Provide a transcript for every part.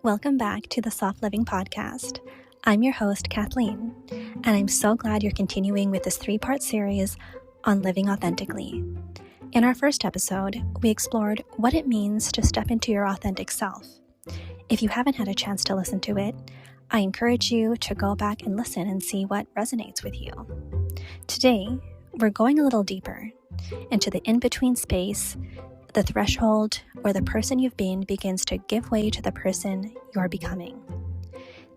Welcome back to the Soft Living Podcast. I'm your host, Kathleen, and I'm so glad you're continuing with this 3-part series on living authentically. In our first episode, we explored what it means to step into your authentic self. If you haven't had a chance to listen to it, I encourage you to go back and listen and see what resonates with you. Today, we're going a little deeper into the in-between space, the threshold where the person you've been begins to give way to the person you're becoming.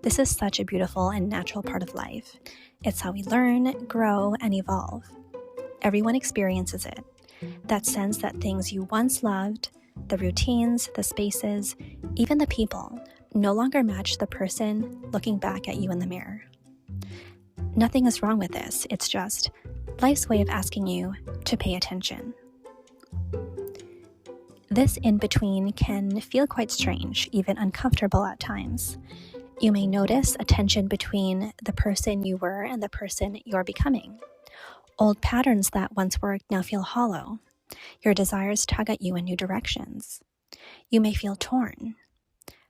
This is such a beautiful and natural part of life. It's how we learn, grow, and evolve. Everyone experiences it. That sense that things you once loved, the routines, the spaces, even the people, no longer match the person looking back at you in the mirror. Nothing is wrong with this. It's just life's way of asking you to pay attention. This in-between can feel quite strange, even uncomfortable at times. You may notice a tension between the person you were and the person you're becoming. Old patterns that once worked now feel hollow. Your desires tug at you in new directions. You may feel torn.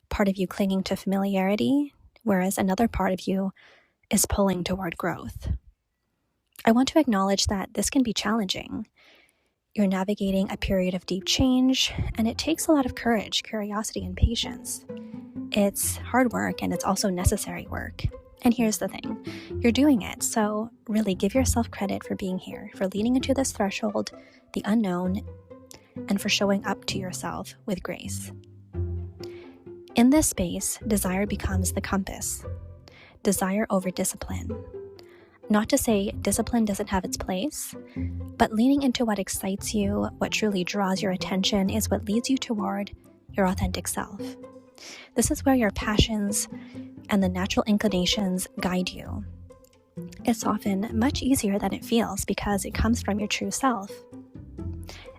Part of you clinging to familiarity, whereas another part of you is pulling toward growth. I want to acknowledge that this can be challenging. You're navigating a period of deep change, and it takes a lot of courage, curiosity, and patience. It's hard work, and it's also necessary work. And here's the thing, you're doing it, so really give yourself credit for being here, for leaning into this threshold, the unknown, and for showing up to yourself with grace. In this space, desire becomes the compass. Desire over discipline. Not to say discipline doesn't have its place, but leaning into what excites you, what truly draws your attention, is what leads you toward your authentic self. This is where your passions and the natural inclinations guide you. It's often much easier than it feels because it comes from your true self.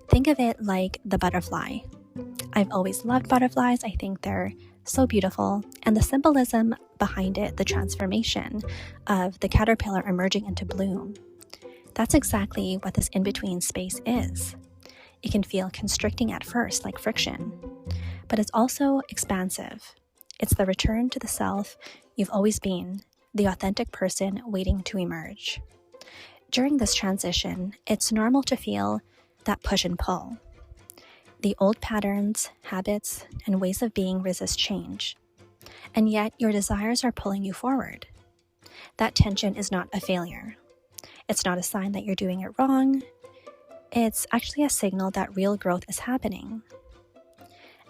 Think of it like the butterfly. I've always loved butterflies. I think they're so beautiful, and the symbolism behind it, the transformation of the caterpillar emerging into bloom. That's exactly what this in-between space is. It can feel constricting at first, like friction, but it's also expansive. It's the return to the self you've always been, the authentic person waiting to emerge. During this transition, it's normal to feel that push and pull. The old patterns, habits, and ways of being resist change. And yet your desires are pulling you forward. That tension is not a failure. It's not a sign that you're doing it wrong. It's actually a signal that real growth is happening.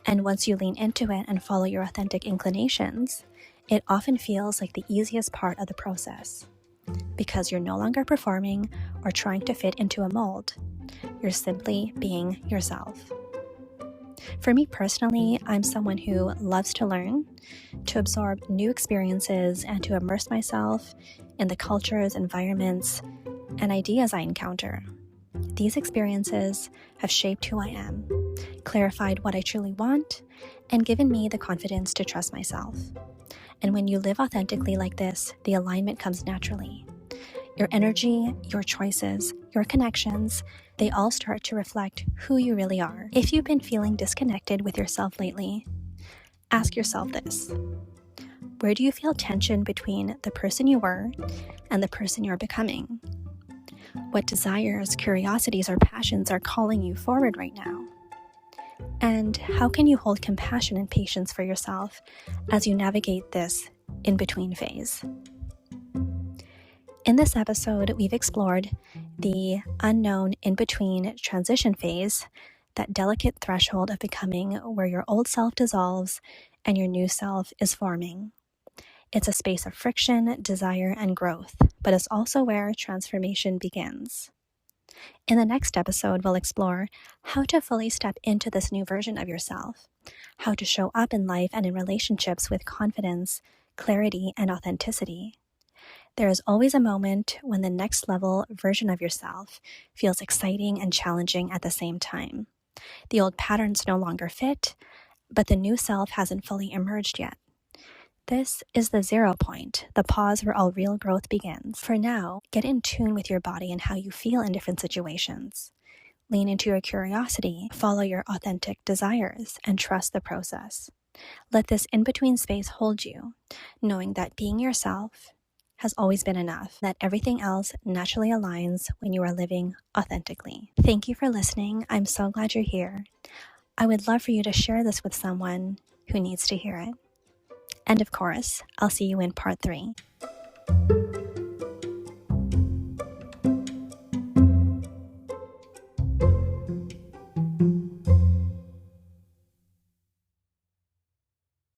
And once you lean into it and follow your authentic inclinations, it often feels like the easiest part of the process. Because you're no longer performing or trying to fit into a mold. You're simply being yourself. For me personally, I'm someone who loves to learn, to absorb new experiences, and to immerse myself in the cultures, environments, and ideas I encounter. These experiences have shaped who I am, clarified what I truly want, and given me the confidence to trust myself. And when you live authentically like this, the alignment comes naturally. Your energy, your choices, your connections, they all start to reflect who you really are. If you've been feeling disconnected with yourself lately, ask yourself this. Where do you feel tension between the person you were and the person you're becoming? What desires, curiosities, or passions are calling you forward right now? And how can you hold compassion and patience for yourself as you navigate this in-between phase? In this episode, we've explored the unknown in-between transition phase, that delicate threshold of becoming where your old self dissolves and your new self is forming. It's a space of friction, desire, and growth, but it's also where transformation begins. In the next episode, we'll explore how to fully step into this new version of yourself, how to show up in life and in relationships with confidence, clarity, and authenticity. There is always a moment when the next level version of yourself feels exciting and challenging at the same time. The old patterns no longer fit, but the new self hasn't fully emerged yet. This is the 0 point, the pause where all real growth begins. For now, get in tune with your body and how you feel in different situations. Lean into your curiosity, follow your authentic desires, and trust the process. Let this in-between space hold you, knowing that being yourself has always been enough, that everything else naturally aligns when you are living authentically. Thank you for listening. I'm so glad you're here. I would love for you to share this with someone who needs to hear it. And of course, I'll see you in part 3.